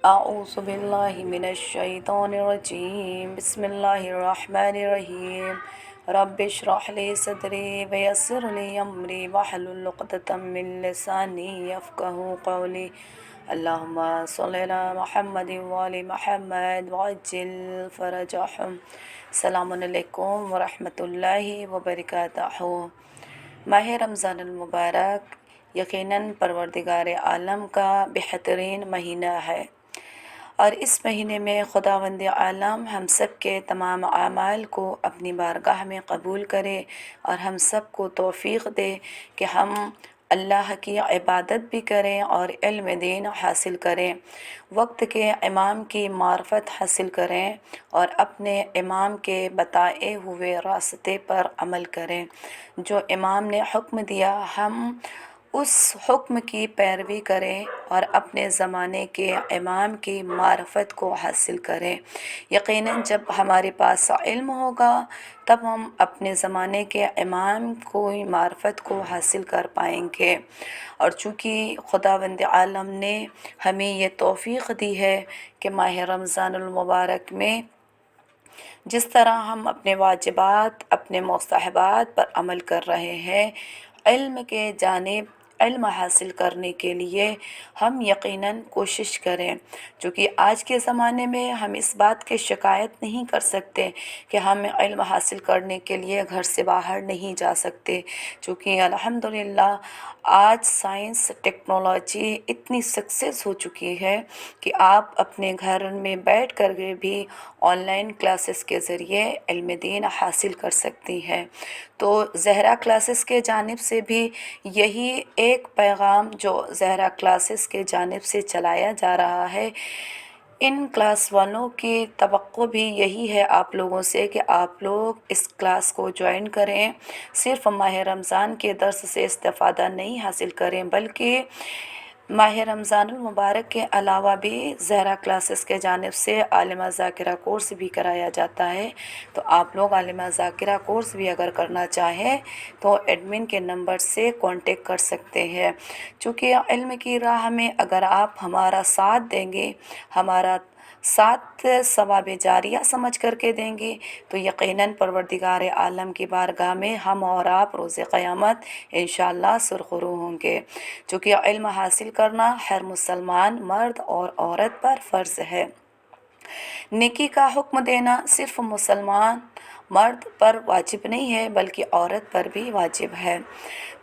اعوذ باللہ من الشیطان الرجیم بسم اللہ الرحمن الرحیم رب اشرح لی صدری ویسر لی امری واحلل عقدۃ من لسانی یفقہوا قولی اللہم صلی علی محمد وعلی محمد وعجل فرجہم۔ السلام علیکم ورحمۃ اللہ وبرکاتہ۔ ماہ رمضان المبارک یقیناً پروردگار عالم کا بہترین مہینہ ہے، اور اس مہینے میں خداوند عالم ہم سب کے تمام اعمال کو اپنی بارگاہ میں قبول کرے اور ہم سب کو توفیق دے کہ ہم اللہ کی عبادت بھی کریں اور علم دین حاصل کریں، وقت کے امام کی معرفت حاصل کریں اور اپنے امام کے بتائے ہوئے راستے پر عمل کریں۔ جو امام نے حکم دیا ہم اس حکم کی پیروی کریں اور اپنے زمانے کے امام کی معرفت کو حاصل کریں۔ یقیناً جب ہمارے پاس علم ہوگا تب ہم اپنے زمانے کے امام کو معرفت کو حاصل کر پائیں گے، اور چونکہ خداوند عالم نے ہمیں یہ توفیق دی ہے کہ ماہ رمضان المبارک میں جس طرح ہم اپنے واجبات، اپنے مستحبات پر عمل کر رہے ہیں، علم کے جانب علم حاصل کرنے کے لیے ہم یقیناً کوشش کریں، چونکہ آج کے زمانے میں ہم اس بات کی شکایت نہیں کر سکتے کہ ہم علم حاصل کرنے کے لیے گھر سے باہر نہیں جا سکتے، چونکہ الحمدللہ آج سائنس ٹیکنالوجی اتنی سکسیس ہو چکی ہے کہ آپ اپنے گھر میں بیٹھ کر کے بھی آن لائن کلاسز کے ذریعے علم دین حاصل کر سکتی ہیں۔ تو زہرا کلاسز کے جانب سے بھی یہی ایک پیغام جو زہرا کلاسز کے جانب سے چلایا جا رہا ہے، ان کلاس والوں کی توقع بھی یہی ہے آپ لوگوں سے کہ آپ لوگ اس کلاس کو جوائن کریں، صرف ماہ رمضان کے درس سے استفادہ نہیں حاصل کریں بلکہ ماہ رمضان المبارک کے علاوہ بھی زہرا کلاسز کے جانب سے عالمہ ذاکرہ کورس بھی کرایا جاتا ہے۔ تو آپ لوگ عالمہ ذاکرہ کورس بھی اگر کرنا چاہیں تو ایڈمن کے نمبر سے کانٹیکٹ کر سکتے ہیں، چونکہ علم کی راہ میں اگر آپ ہمارا ساتھ دیں گے، ہمارا ساتھ ثواب جاریہ سمجھ کر کے دیں گے، تو یقیناً پروردگار عالم کی بارگاہ میں ہم اور آپ روز قیامت انشاءاللہ سرخرو ہوں گے، چونکہ علم حاصل کرنا ہر مسلمان مرد اور عورت پر فرض ہے۔ نیکی کا حکم دینا صرف مسلمان مرد پر واجب نہیں ہے بلکہ عورت پر بھی واجب ہے۔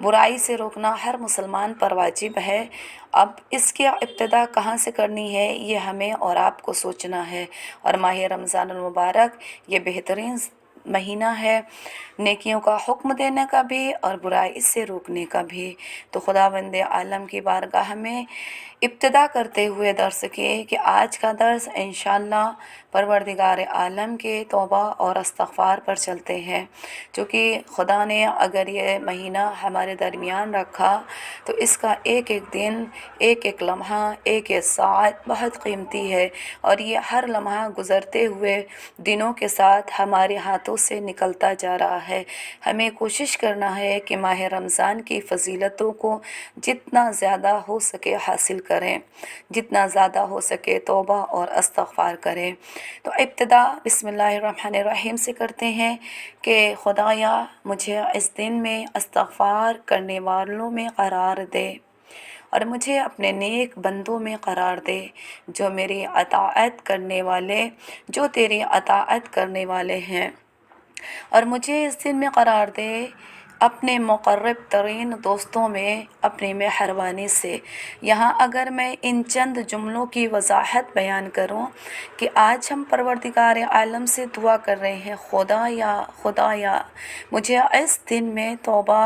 برائی سے روکنا ہر مسلمان پر واجب ہے۔ اب اس کی ابتدا کہاں سے کرنی ہے یہ ہمیں اور آپ کو سوچنا ہے، اور ماہ رمضان المبارک یہ بہترین مہینہ ہے نیکیوں کا حکم دینے کا بھی اور برائی سے روکنے کا بھی۔ تو خداوند عالم کی بارگاہ میں ابتدا کرتے ہوئے درس کے کہ آج کا درس انشاءاللہ پروردگار عالم کے توبہ اور استغفار پر چلتے ہیں، چونکہ خدا نے اگر یہ مہینہ ہمارے درمیان رکھا تو اس کا ایک ایک دن، ایک ایک لمحہ، ایک ایک ساعت بہت قیمتی ہے، اور یہ ہر لمحہ گزرتے ہوئے دنوں کے ساتھ ہمارے ہاتھوں سے نکلتا جا رہا ہے۔ ہمیں کوشش کرنا ہے کہ ماہ رمضان کی فضیلتوں کو جتنا زیادہ ہو سکے حاصل کریں، جتنا زیادہ ہو سکے توبہ اور استغفار کریں۔ تو ابتدا بسم اللہ الرحمن الرحیم سے کرتے ہیں کہ خدایا مجھے اس دن میں استغفار کرنے والوں میں قرار دے، اور مجھے اپنے نیک بندوں میں قرار دے جو میری اطاعت کرنے والے، جو تیری اطاعت کرنے والے ہیں، اور مجھے اس دن میں قرار دے اپنے مقرب ترین دوستوں میں اپنی مہربانی سے۔ یہاں اگر میں ان چند جملوں کی وضاحت بیان کروں کہ آج ہم پروردگار عالم سے دعا کر رہے ہیں، خدایا مجھے اس دن میں توبہ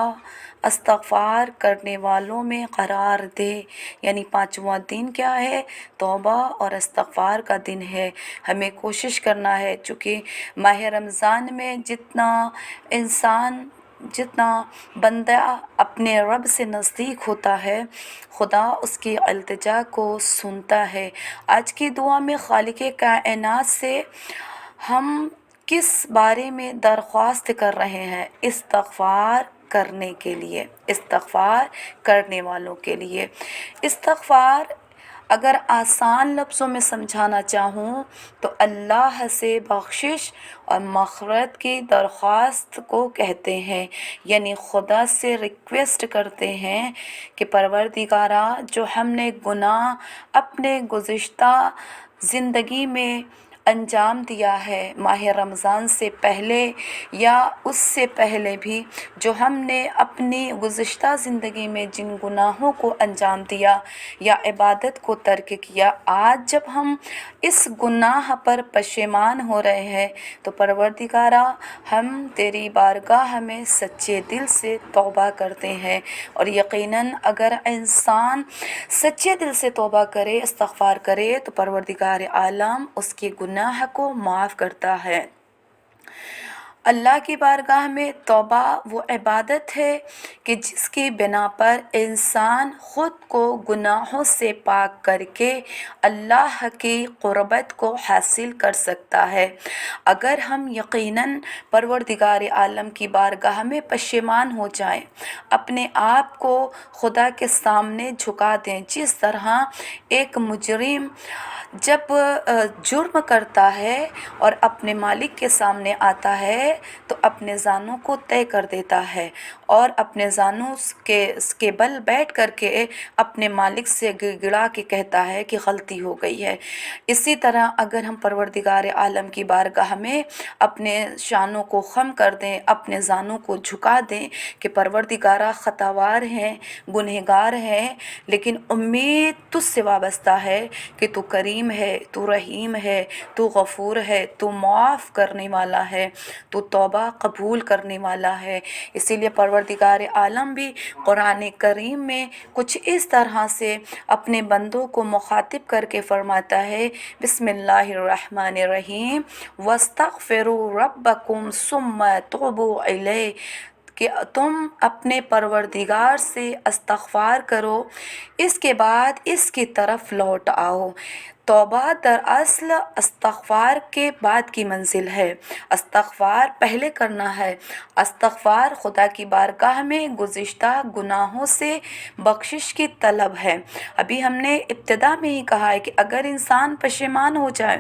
استغفار کرنے والوں میں قرار دے، یعنی پانچواں دن کیا ہے؟ توبہ اور استغفار کا دن ہے۔ ہمیں کوشش کرنا ہے، چونکہ ماہ رمضان میں جتنا بندہ اپنے رب سے نزدیک ہوتا ہے، خدا اس کی التجا کو سنتا ہے۔ آج کی دعا میں خالق کائنات سے ہم کس بارے میں درخواست کر رہے ہیں؟ استغفار کرنے کے لیے، استغفار کرنے والوں کے لیے۔ استغفار اگر آسان لفظوں میں سمجھانا چاہوں تو اللہ سے بخشش اور مغفرت کی درخواست کو کہتے ہیں، یعنی خدا سے ریکویسٹ کرتے ہیں کہ پروردگارا، جو ہم نے گناہ اپنے گزشتہ زندگی میں انجام دیا ہے، ماہ رمضان سے پہلے یا اس سے پہلے بھی، جو ہم نے اپنی گزشتہ زندگی میں جن گناہوں کو انجام دیا یا عبادت کو ترک کیا، آج جب ہم اس گناہ پر پشیمان ہو رہے ہیں تو پروردگارا، ہم تیری بارگاہ میں سچے دل سے توبہ کرتے ہیں۔ اور یقیناً اگر انسان سچے دل سے توبہ کرے، استغفار کرے، تو پروردگار عالم اس کے گناہ کو معاف کرتا ہے۔ اللہ کی بارگاہ میں توبہ وہ عبادت ہے کہ جس کی بنا پر انسان خود کو گناہوں سے پاک کر کے اللہ کی قربت کو حاصل کر سکتا ہے۔ اگر ہم یقیناً پروردگار عالم کی بارگاہ میں پشیمان ہو جائیں، اپنے آپ کو خدا کے سامنے جھکا دیں، جس طرح ایک مجرم جب جرم کرتا ہے اور اپنے مالک کے سامنے آتا ہے تو اپنے زانوں کو طے کر دیتا ہے اور اپنے زانوں کے بل بیٹھ کر کے اپنے مالک سے گڑ گڑا کے کہتا ہے کہ غلطی ہو گئی ہے۔ اسی طرح اگر ہم پروردگار عالم کی بارگاہ میں اپنے شانوں کو خم کر دیں، اپنے زانوں کو جھکا دیں کہ پروردگارہ، خطاوار ہیں، گنہگار ہیں، لیکن امید تجھ سے وابستہ ہے کہ تو کریم ہے، تو رحیم ہے، تو غفور ہے، تو معاف کرنے والا ہے، تو توبہ قبول کرنے والا ہے۔ اسی لیے پروردگار عالم بھی قرآن کریم میں کچھ اس طرح سے اپنے بندوں کو مخاطب کر کے فرماتا ہے، بسم اللہ الرحمن الرحیم، وَاسْتَغْفِرُوا رَبَّكُمْ ثُمَّ تُوبُوا إِلَيْهِ، کہ تم اپنے پروردگار سے استغفار کرو، اس کے بعد اس کی طرف لوٹ آؤ۔ توبہ دراصل استغفار کے بعد کی منزل ہے۔ استغفار پہلے کرنا ہے۔ استغفار خدا کی بارگاہ میں گزشتہ گناہوں سے بخشش کی طلب ہے۔ ابھی ہم نے ابتدا میں ہی کہا ہے کہ اگر انسان پشیمان ہو جائے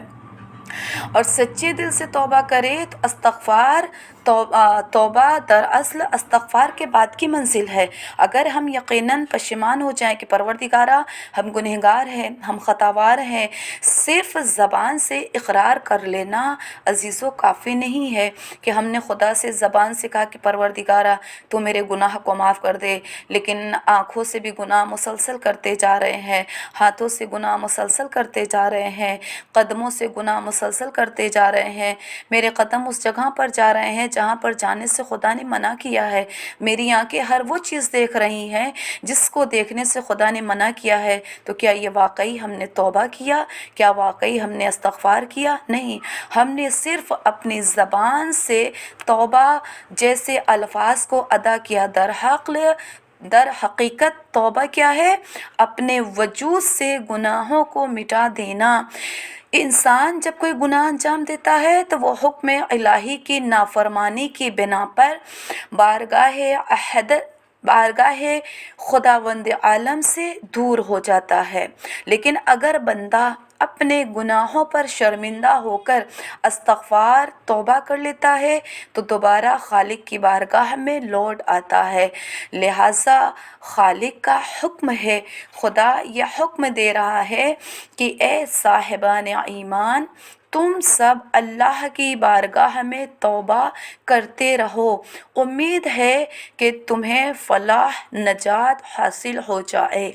اور سچے دل سے توبہ کرے تو استغفار توبہ دراصل استغفار کے بعد کی منزل ہے۔ اگر ہم یقیناً پشیمان ہو جائیں کہ پروردگارہ، ہم گنہگار ہیں، ہم خطاوار ہیں، صرف زبان سے اقرار کر لینا عزیزو کافی نہیں ہے کہ ہم نے خدا سے زبان سے کہا کہ پروردگارہ تو میرے گناہ کو معاف کر دے، لیکن آنکھوں سے بھی گناہ مسلسل کرتے جا رہے ہیں، ہاتھوں سے گناہ مسلسل کرتے جا رہے ہیں، قدموں سے گناہ مسلسل کرتے جا رہے ہیں، میرے قدم اس جگہ پر جا رہے ہیں جہاں پر جانے سے خدا نے منع کیا ہے، میری آنکھیں ہر وہ چیز دیکھ رہی ہیں جس کو دیکھنے سے خدا نے منع کیا ہے۔ تو کیا یہ واقعی ہم نے توبہ کیا؟ کیا واقعی ہم نے استغفار کیا؟ نہیں، ہم نے صرف اپنی زبان سے توبہ جیسے الفاظ کو ادا کیا۔ در حقیقت توبہ کیا ہے؟ اپنے وجود سے گناہوں کو مٹا دینا۔ انسان جب کوئی گناہ انجام دیتا ہے تو وہ حکم الہی کی نافرمانی کی بنا پر بارگاہ خداوند عالم سے دور ہو جاتا ہے۔ لیکن اگر بندہ اپنے گناہوں پر شرمندہ ہو کر استغفار توبہ کر لیتا ہے تو دوبارہ خالق کی بارگاہ میں لوٹ آتا ہے۔ لہٰذا خالق کا حکم ہے، خدا یہ حکم دے رہا ہے کہ اے صاحبان ایمان، تم سب اللہ کی بارگاہ میں توبہ کرتے رہو، امید ہے کہ تمہیں فلاح نجات حاصل ہو جائے۔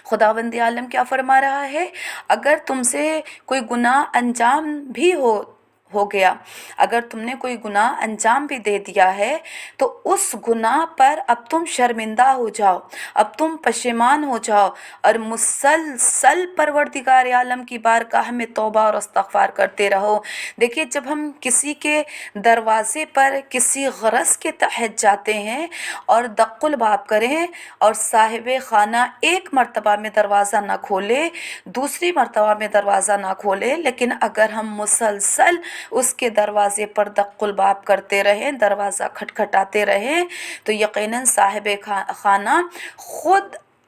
خداوند عالم کیا فرما رہا ہے؟ اگر تم سے کوئی گناہ انجام بھی ہو گیا، اگر تم نے کوئی گناہ انجام بھی دے دیا ہے تو اس گناہ پر اب تم شرمندہ ہو جاؤ، اب تم پشیمان ہو جاؤ اور مسلسل پروردگار عالم کی بارگاہ میں توبہ اور استغفار کرتے رہو۔ دیکھیے، جب ہم کسی کے دروازے پر کسی غرض کے تحت جاتے ہیں اور دق الباب کریں اور صاحب خانہ ایک مرتبہ میں دروازہ نہ کھولے، دوسری مرتبہ میں دروازہ نہ کھولے، لیکن اگر ہم مسلسل اس کے دروازے پر دق الباب کرتے رہیں، دروازہ کھٹکھٹاتے رہیں، تو یقیناً صاحب خانہ خود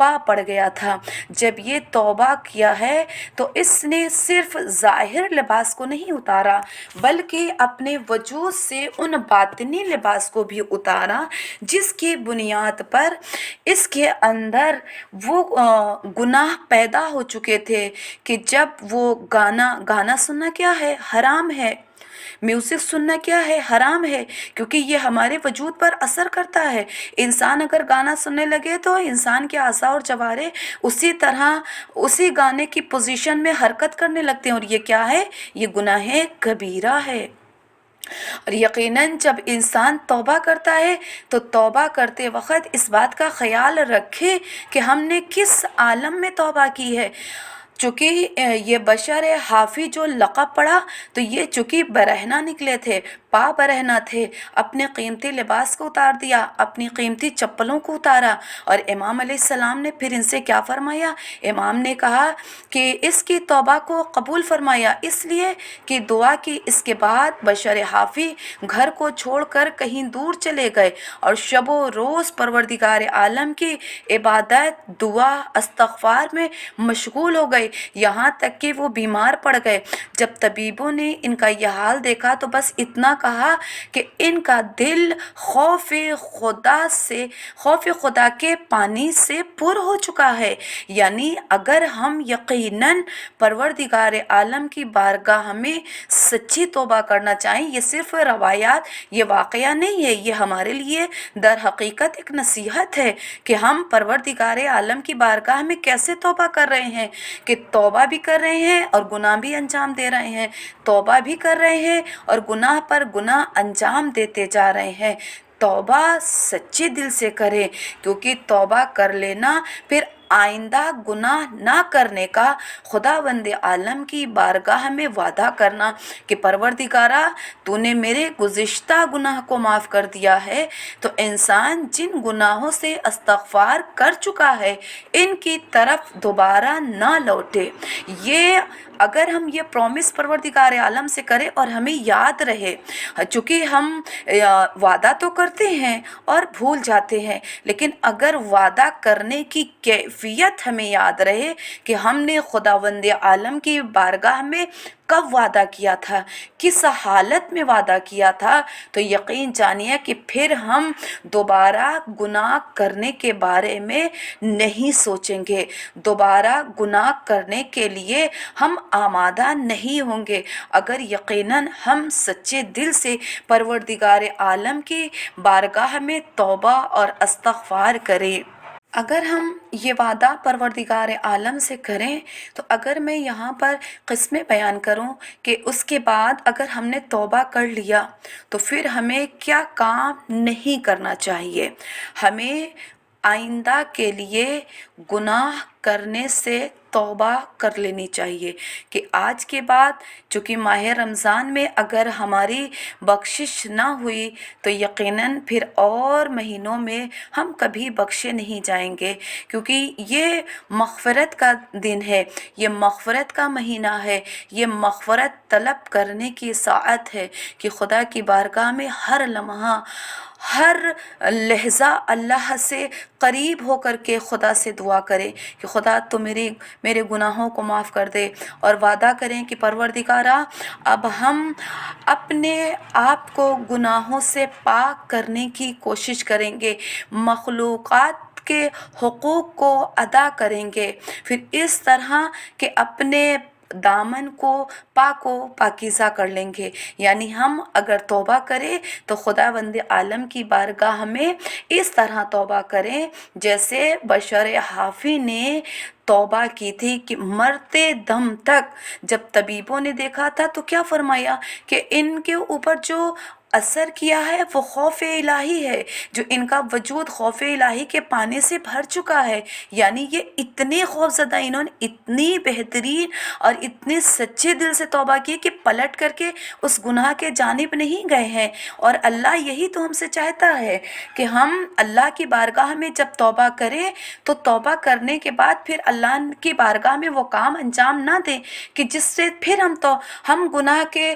پا پڑ گیا تھا۔ جب یہ توبہ کیا ہے تو اس نے صرف ظاہر لباس کو نہیں اتارا بلکہ اپنے وجود سے ان باطنی لباس کو بھی اتارا جس کی بنیاد پر اس کے اندر وہ گناہ پیدا ہو چکے تھے کہ جب وہ گانا سننا کیا ہے؟ حرام ہے۔ میوزک سننا کیا ہے؟ حرام ہے، کیونکہ یہ ہمارے وجود پر اثر کرتا ہے۔ انسان اگر گانا سننے لگے تو انسان کے اعضاء اور جوارے اسی طرح اسی گانے کی پوزیشن میں حرکت کرنے لگتے ہیں، اور یہ کیا ہے؟ یہ گناہ کبیرہ ہے۔ اور یقیناً جب انسان توبہ کرتا ہے تو توبہ کرتے وقت اس بات کا خیال رکھے کہ ہم نے کس عالم میں توبہ کی ہے۔ چونکہ یہ بشر حافی جو لقب پڑا تو یہ چونکہ برہنہ نکلے تھے، پا برہنہ تھے، اپنے قیمتی لباس کو اتار دیا، اپنی قیمتی چپلوں کو اتارا، اور امام علیہ السلام نے پھر ان سے کیا فرمایا؟ امام نے کہا کہ اس کی توبہ کو قبول فرمایا، اس لیے کہ دعا کی۔ اس کے بعد بشر حافی گھر کو چھوڑ کر کہیں دور چلے گئے اور شب و روز پروردگار عالم کی عبادت، دعا، استغفار میں مشغول ہو گئے، یہاں تک کہ وہ بیمار پڑ گئے۔ جب طبیبوں نے ان کا یہ حال دیکھا تو بس اتنا کہا کہ ان کا دل خوف خدا کے پانی سے پر ہو چکا ہے۔ یعنی اگر ہم یقیناً پروردگار عالم کی بارگاہ میں سچی توبہ کرنا چاہیں، یہ صرف روایات، یہ واقعہ نہیں ہے، یہ ہمارے لیے در حقیقت ایک نصیحت ہے کہ ہم پروردگار عالم کی بارگاہ میں کیسے توبہ کر رہے ہیں، کہ توبہ بھی کر رہے ہیں اور گناہ بھی انجام دے رہے ہیں، توبہ بھی کر رہے ہیں اور گناہ پر گناہ انجام دیتے جا رہے ہیں۔ توبہ سچے دل سے کریں، کیونکہ توبہ کر لینا پھر آئندہ گناہ نہ کرنے کا خداوند عالم کی بارگاہ میں وعدہ کرنا کہ پروردگارا تو نے میرے گزشتہ گناہ کو معاف کر دیا ہے۔ تو انسان جن گناہوں سے استغفار کر چکا ہے ان کی طرف دوبارہ نہ لوٹے۔ یہ اگر ہم یہ پرومس پروردگار عالم سے کریں اور ہمیں یاد رہے، چونکہ ہم وعدہ تو کرتے ہیں اور بھول جاتے ہیں، لیکن اگر وعدہ کرنے کی کیفیت ہمیں یاد رہے کہ ہم نے خداوند عالم کی بارگاہ میں کب وعدہ کیا تھا، کس حالت میں وعدہ کیا تھا، تو یقین جانیے کہ پھر ہم دوبارہ گناہ کرنے کے بارے میں نہیں سوچیں گے، دوبارہ گناہ کرنے کے لیے ہم آمادہ نہیں ہوں گے، اگر یقیناً ہم سچے دل سے پروردگار عالم کی بارگاہ میں توبہ اور استغفار کریں۔ اگر ہم یہ وعدہ پروردگار عالم سے کریں تو اگر میں یہاں پر قسمیں بیان کروں کہ اس کے بعد اگر ہم نے توبہ کر لیا تو پھر ہمیں کیا کام نہیں کرنا چاہیے۔ ہمیں آئندہ کے لیے گناہ کرنے سے توبہ کر لینی چاہیے کہ آج کے بعد چونکہ ماہ رمضان میں اگر ہماری بخشش نہ ہوئی تو یقیناً پھر اور مہینوں میں ہم کبھی بخشے نہیں جائیں گے، کیونکہ یہ مغفرت کا دن ہے، یہ مغفرت کا مہینہ ہے، یہ مغفرت طلب کرنے کی ساعت ہے کہ خدا کی بارگاہ میں ہر لمحہ، ہر لحظہ اللہ سے قریب ہو کر کے خدا سے دعا کرے کہ خدا تو میرے گناہوں کو معاف کر دے، اور وعدہ کریں کہ پروردگارا اب ہم اپنے آپ کو گناہوں سے پاک کرنے کی کوشش کریں گے، مخلوقات کے حقوق کو ادا کریں گے، پھر اس طرح کہ اپنے دامن کو پاک و پاکیزہ کر لیں گے۔ یعنی ہم اگر توبہ کریں تو خداوند عالم کی بارگاہ میں اس طرح توبہ کریں جیسے بشر حافی نے توبہ کی تھی کہ مرتے دم تک جب طبیبوں نے دیکھا تھا تو کیا فرمایا کہ ان کے اوپر جو اثر کیا ہے وہ خوف الہی ہے، جو ان کا وجود خوف الہی کے پانی سے بھر چکا ہے، یعنی یہ اتنے خوف زدہ، انہوں نے اتنی بہترین اور اتنے سچے دل سے توبہ کی کہ پلٹ کر کے اس گناہ کے جانب نہیں گئے ہیں۔ اور اللہ یہی تو ہم سے چاہتا ہے کہ ہم اللہ کی بارگاہ میں جب توبہ کریں تو توبہ کرنے کے بعد پھر اللہ کی بارگاہ میں وہ کام انجام نہ دیں کہ جس سے پھر ہم گناہ کے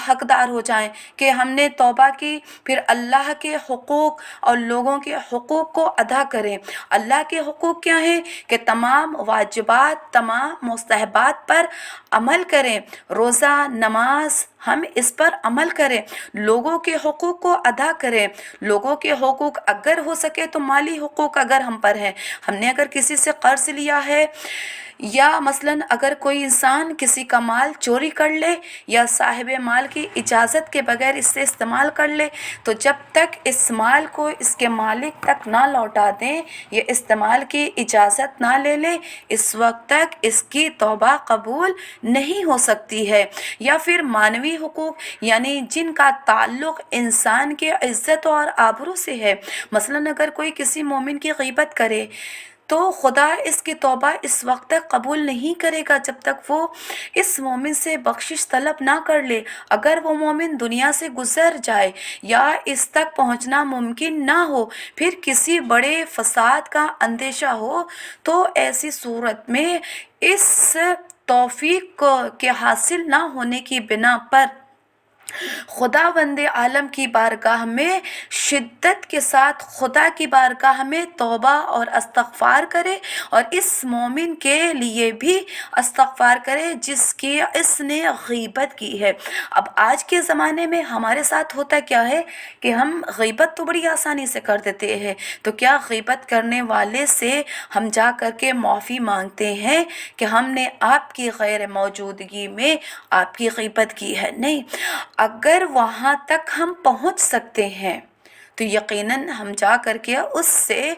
حقدار ہو جائیں کہ ہم نے توبہ کی، پھر اللہ کے حقوق اور لوگوں کے حقوق کو ادا کریں۔ اللہ کے حقوق کیا ہیں کہ تمام واجبات، تمام مستحبات پر عمل کریں، روزہ، نماز، ہم اس پر عمل کریں، لوگوں کے حقوق کو ادا کریں۔ لوگوں کے حقوق اگر ہو سکے تو مالی حقوق اگر ہم پر ہیں، ہم نے اگر کسی سے قرض لیا ہے، یا مثلاً اگر کوئی انسان کسی کا مال چوری کر لے یا صاحب مال کی اجازت کے بغیر اس سے استعمال کر لے، تو جب تک اس مال کو اس کے مالک تک نہ لوٹا دیں یا استعمال کی اجازت نہ لے لیں، اس وقت تک اس کی توبہ قبول نہیں ہو سکتی ہے۔ یا پھر مانوی حقوق، یعنی جن کا تعلق انسان کے عزت اور آبرو سے ہے، مثلاً اگر کوئی کسی مومن کی غیبت کرے تو خدا اس کی توبہ اس وقت تک قبول نہیں کرے گا جب تک وہ اس مومن سے بخشش طلب نہ کر لے۔ اگر وہ مومن دنیا سے گزر جائے یا اس تک پہنچنا ممکن نہ ہو، پھر کسی بڑے فساد کا اندیشہ ہو، تو ایسی صورت میں اس توفیق کے حاصل نہ ہونے کی بنا پر خداوند عالم کی بارگاہ میں شدت کے ساتھ خدا کی بارگاہ میں توبہ اور استغفار کرے، اور اس مومن کے لیے بھی استغفار کرے جس کی اس نے غیبت کی ہے۔ اب آج کے زمانے میں ہمارے ساتھ ہوتا کیا ہے کہ ہم غیبت تو بڑی آسانی سے کر دیتے ہیں، تو کیا غیبت کرنے والے سے ہم جا کر کے معافی مانگتے ہیں کہ ہم نے آپ کی غیر موجودگی میں آپ کی غیبت کی ہے؟ نہیں۔ اگر وہاں تک ہم پہنچ سکتے ہیں تو یقیناً ہم جا کر کے اس سے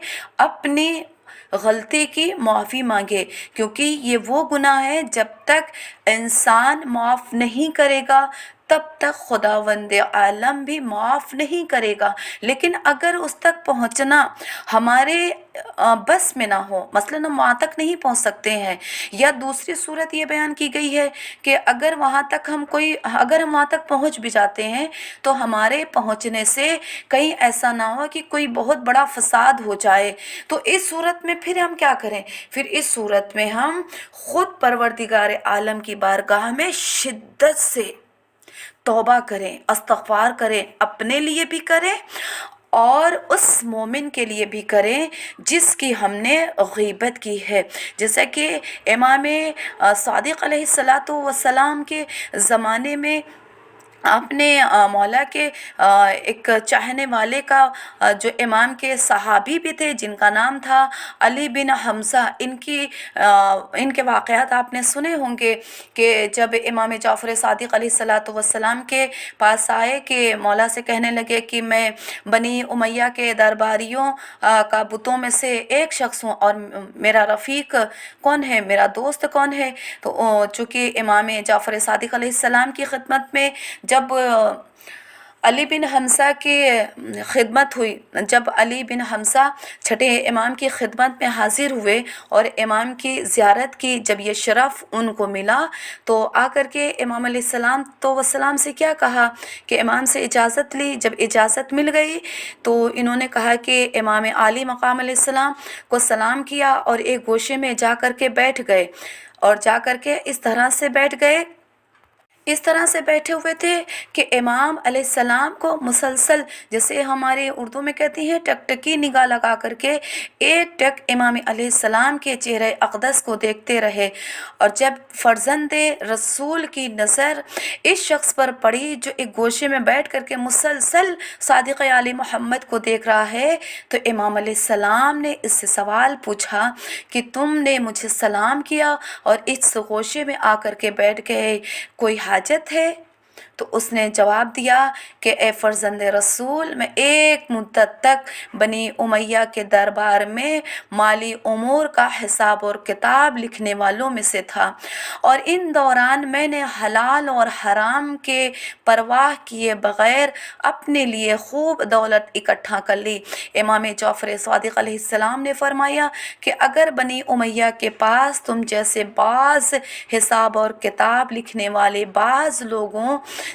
اپنی غلطی کی معافی مانگے، کیونکہ یہ وہ گناہ ہے جب تک انسان معاف نہیں کرے گا تب تک خداوند عالم بھی معاف نہیں کرے گا۔ لیکن اگر اس تک پہنچنا ہمارے بس میں نہ ہو، مثلاً ہم وہاں تک نہیں پہنچ سکتے ہیں، یا دوسری صورت یہ بیان کی گئی ہے کہ اگر وہاں تک ہم وہاں تک پہنچ بھی جاتے ہیں تو ہمارے پہنچنے سے کہیں ایسا نہ ہو کہ کوئی بہت بڑا فساد ہو جائے، تو اس صورت میں پھر ہم کیا کریں؟ پھر اس صورت میں ہم خود پروردگار عالم کی بارگاہ میں شدت سے توبہ کریں، استغفار کریں، اپنے لیے بھی کریں اور اس مومن کے لیے بھی کریں جس کی ہم نے غیبت کی ہے۔ جیسا کہ امام صادق علیہ السلام کے زمانے میں اپنے مولا کے ایک چاہنے والے کا جو امام کے صحابی بھی تھے جن کا نام تھا علی بن حمزہ، ان کے واقعات آپ نے سنے ہوں گے کہ جب امام جعفر صادق علیہ السلام کے پاس آئے کہ مولا سے کہنے لگے کہ میں بنی امیہ کے درباریوں کا بتوں میں سے ایک شخص ہوں، اور میرا رفیق کون ہے، میرا دوست کون ہے؟ تو چونکہ امام جعفر صادق علیہ السلام کی خدمت میں جب علی بن حمزہ کی خدمت ہوئی، جب علی بن حمزہ چھٹے امام کی خدمت میں حاضر ہوئے اور امام کی زیارت کی، جب یہ شرف ان کو ملا تو آ کر کے امام علیہ السلام سے کیا کہا کہ امام سے اجازت لی۔ جب اجازت مل گئی تو انہوں نے کہا کہ امام عالی مقام علیہ السلام کو سلام کیا اور ایک گوشے میں جا کر کے بیٹھ گئے، اور جا کر کے اس طرح سے بیٹھے ہوئے تھے کہ امام علیہ السلام کو مسلسل، جیسے ہمارے اردو میں کہتی ہیں ٹکٹکی نگاہ لگا کر کے ایک ٹک امام علیہ السلام کے چہرہ اقدس کو دیکھتے رہے۔ اور جب فرزند رسول کی نظر اس شخص پر پڑی جو ایک گوشے میں بیٹھ کر کے مسلسل صادق علی محمد کو دیکھ رہا ہے، تو امام علیہ السلام نے اس سے سوال پوچھا کہ تم نے مجھے سلام کیا اور اس گوشے میں آ کر کے بیٹھ گئے، کوئی حاجت ہے؟ تو اس نے جواب دیا کہ اے فرزند رسول، میں ایک مدت تک بنی امیہ کے دربار میں مالی امور کا حساب اور کتاب لکھنے والوں میں سے تھا، اور ان دوران میں نے حلال اور حرام کے پرواہ کیے بغیر اپنے لیے خوب دولت اکٹھا کر لی۔ امام جعفر صادق علیہ السلام نے فرمایا کہ اگر بنی امیہ کے پاس تم جیسے بعض حساب اور کتاب لکھنے والے بعض لوگوں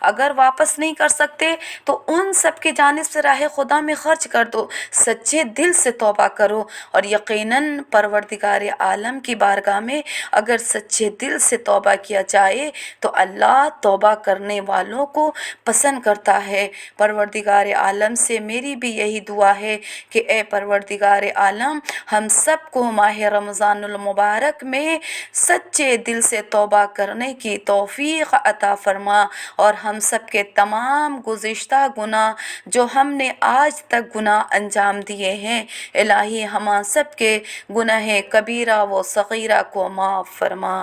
اگر واپس نہیں کر سکتے تو ان سب کی جانب سے راہ خدا میں خرچ کر دو، سچے دل سے توبہ کرو، اور یقیناً پروردگار عالم کی بارگاہ میں اگر سچے دل سے توبہ کیا جائے تو اللہ توبہ کرنے والوں کو پسند کرتا ہے۔ پروردگار عالم سے میری بھی یہی دعا ہے کہ اے پروردگار عالم، ہم سب کو ماہ رمضان المبارک میں سچے دل سے توبہ کرنے کی توفیق عطا فرما، اور ہم سب کے تمام گزشتہ گناہ جو ہم نے آج تک گناہ انجام دیے ہیں، الہی ہم سب کے گناہ کبیرہ و صغیرہ کو معاف فرما۔